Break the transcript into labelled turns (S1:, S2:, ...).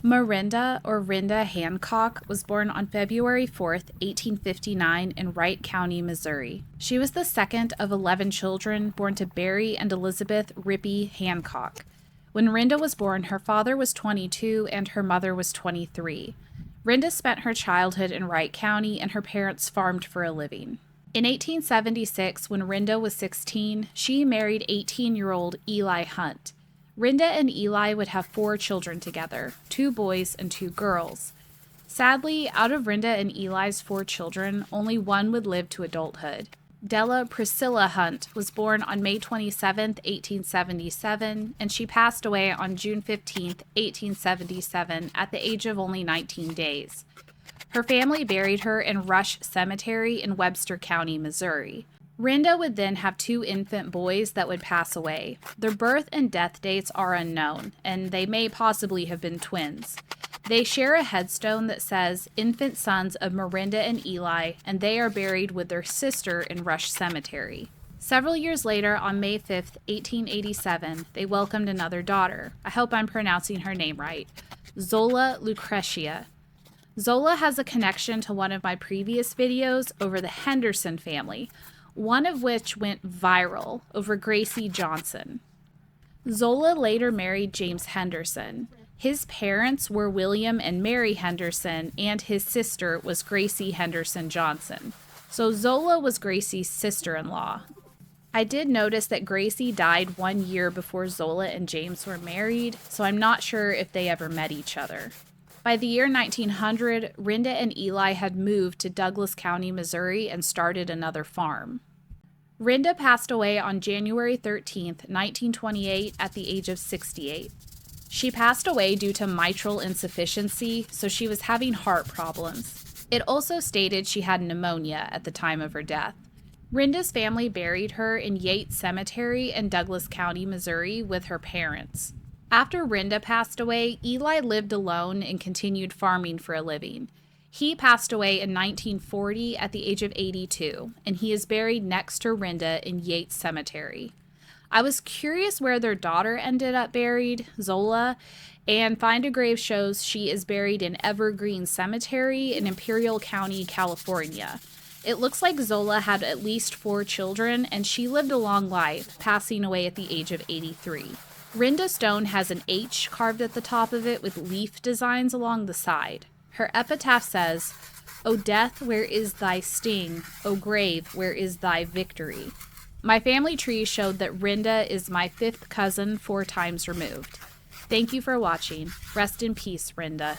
S1: Marinda, or Rinda Hancock, was born on February 4th, 1859, in Wright County, Missouri. She was the second of 11 children born to Barry and Elizabeth Rippey Hancock. When Rinda was born, her father was 22 and her mother was 23. Rinda spent her childhood in Wright County and her parents farmed for a living. In 1876, when Rinda was 16, she married 18-year-old Eli Hunt. Rinda and Eli would have 4 children together, 2 boys and 2 girls. Sadly, out of Rinda and Eli's 4 children, only one would live to adulthood. Della Priscilla Hunt was born on May 27, 1877, and she passed away on June 15, 1877, at the age of only 19 days. Her family buried her in Rush Cemetery in Webster County, Missouri. Rinda would then have 2 infant boys that would pass away. Their birth and death dates are unknown, and they may possibly have been twins. They share a headstone that says, "Infant sons of Marinda and Eli," and they are buried with their sister in Rush Cemetery. Several years later, on May 5, 1887, they welcomed another daughter. I hope I'm pronouncing her name right. Zola Lucretia. Zola has a connection to one of my previous videos over the Henderson family, one of which went viral over Gracie Johnson. Zola later married James Henderson. His parents were William and Mary Henderson, and his sister was Gracie Henderson Johnson. So Zola was Gracie's sister-in-law. I did notice that Gracie died 1 year before Zola and James were married, so I'm not sure if they ever met each other. By the year 1900, Rinda and Eli had moved to Douglas County, Missouri, and started another farm. Rinda passed away on January 13, 1928, at the age of 68. She passed away due to mitral insufficiency, so she was having heart problems. It also stated she had pneumonia at the time of her death. Rinda's family buried her in Yates Cemetery in Douglas County, Missouri, with her parents. After Rinda passed away, Eli lived alone and continued farming for a living. He passed away in 1940 at the age of 82, and he is buried next to Rinda in Yates Cemetery. I was curious where their daughter ended up buried, Zola, and Find a Grave shows she is buried in Evergreen Cemetery in Imperial County, California. It looks like Zola had at least 4 children, and she lived a long life, passing away at the age of 83. Rinda's stone has an H carved at the top of it with leaf designs along the side. Her epitaph says, "O death, where is thy sting? O grave, where is thy victory?" My family tree showed that Rinda is my 5th cousin 4 times removed. Thank you for watching. Rest in peace, Rinda.